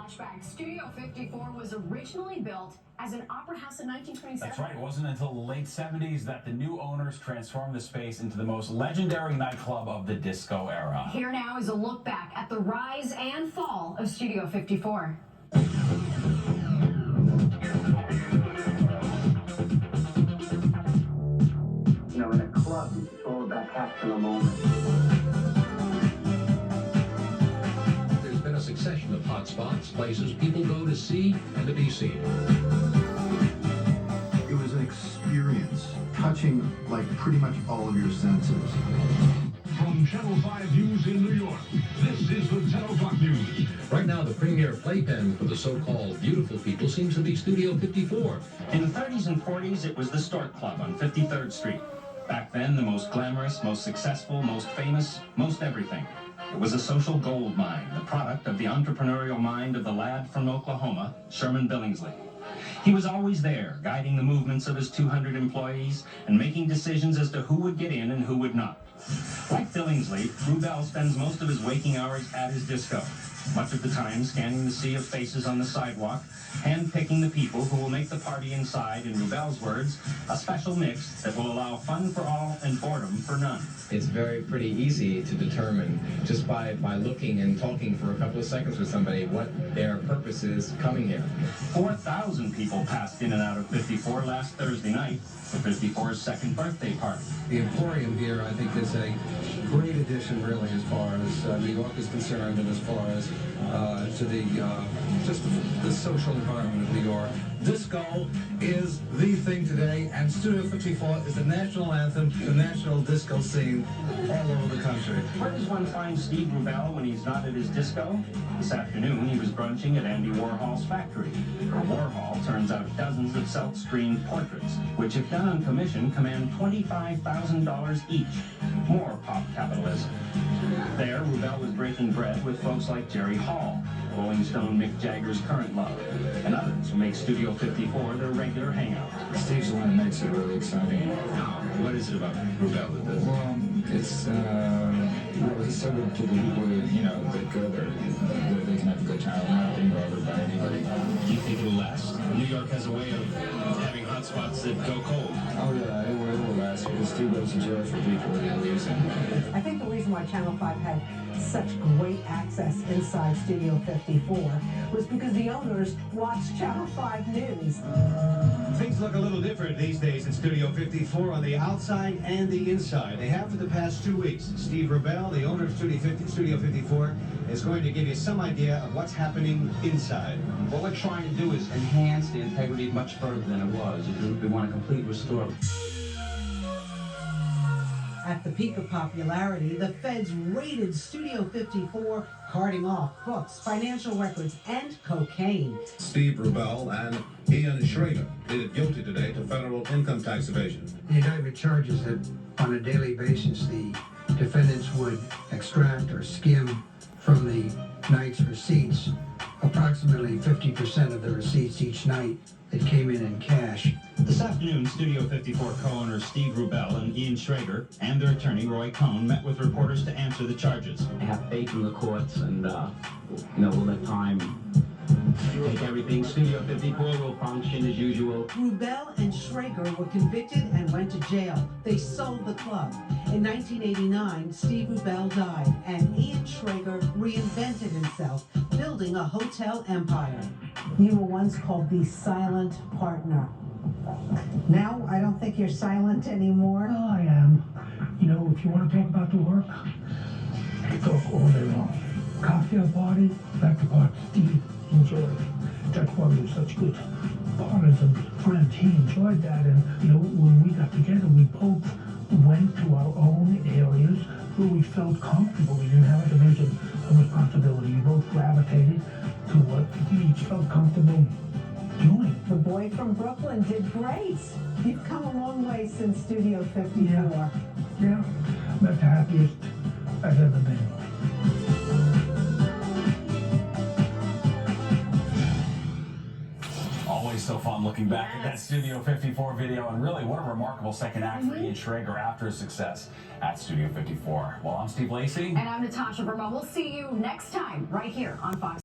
Flashback. Studio 54 was originally built as an opera house in 1927. That's right. It wasn't until the late 70s that the new owners transformed the space into the most legendary nightclub of the disco era. Here now is a look back at the rise and fall of Studio 54. You know, in a club, it's all about capturing a moment. Succession of hot spots, places people go to see and to be seen. It was an experience, touching like pretty much all of your senses. From Channel 5 News in New York, this is the 10 o'clock news. Right now, the premier playpen for the so-called beautiful people seems to be Studio 54. In the 30s and 40s, it was the Stork Club on 53rd Street. Back then, the most glamorous, most successful, most famous, most everything. It was a social gold mine, the product of the entrepreneurial mind of the lad from Oklahoma, Sherman Billingsley. He was always there, guiding the movements of his 200 employees and making decisions as to who would get in and who would not. Like Billingsley, Rubel spends most of his waking hours at his disco, much of the time scanning the sea of faces on the sidewalk, hand-picking the people who will make the party inside, in Rubel's words, a special mix that will allow fun for all and boredom for none. It's pretty easy to determine just by looking and talking for a couple of seconds with somebody what their purpose is coming here. 4,000 people passed in and out of 54 last Thursday night for 54's second birthday party. The Emporium here, I think, is a great addition, really, as far as New York is concerned, and as far as to the just the social environment of New York. Disco is the thing today, and Studio 54 is the national anthem, the national disco scene all over the country. Where does one find Steve Rubel when he's not at his disco? This afternoon, he was brunching at Andy Warhol's factory, where Warhol turns out dozens of self-screened portraits, which, if done on commission, command $25,000 each. More pop capitalism. There, Rubel was breaking bread with folks like Jerry Hall, Rolling Stone Mick Jagger's current love, and others who make Studio 54 their regular hangout. Steve's the one that makes it really exciting. What is it about Rubel that does? Well, it's he's so good to the people who, that go there, that they can have a good time. Not being bothered by anybody. Do you think it'll last? New York has a way of having hot spots that go cold. Oh yeah, it will last because Steve goes to jail for people that he leaves in. I think the reason why Channel 5 had such great access inside Studio 54 was because the owners watched Channel 5 News. Things look a little different these days in Studio 54 on the outside and the inside. They have for the past 2 weeks. Steve Rubel, the owner of Studio 54, is going to give you some idea of what's happening inside. What we're trying to do is enhance the integrity much further than it was. We want a complete restore. At the peak of popularity, the feds raided Studio 54, carting off books, financial records, and cocaine. Steve Rubel and Ian Schrader pleaded guilty today to federal income tax evasion. The indictment charges that on a daily basis, the defendants would extract or skim from the night's receipts approximately 50% of the receipts each night that came in cash. This afternoon, Studio 54 co-owners Steve Rubel and Ian Schrader and their attorney Roy Cohn met with reporters to answer the charges. I have faith in the courts, and we'll let time take everything. Studio 54 will function as usual. Rubel and Schrager were convicted and went to jail. They sold the club. In 1989, Steve Rubel died, and Ian Schrager reinvented himself, building a hotel empire. You were once called the silent partner. Now, I don't think you're silent anymore. Well, I am. If you want to talk about the work, I talk all day long. Cocktail party, that's the part Steve enjoyed. That's why we were such good partners and friends. He enjoyed that, and when we got together, we both went to our own areas where we felt comfortable. We didn't have a division of responsibility. We both gravitated to what we each felt comfortable doing. The boy from Brooklyn did great. You've come a long way since Studio 54. Yeah. That's the happiest I've ever been. Always so fun looking back at that Studio 54 video, and really what a remarkable second act for Ian Schrager after his success at Studio 54. Well, I'm Steve Lacey. And I'm Natasha Verma. We'll see you next time right here on Fox.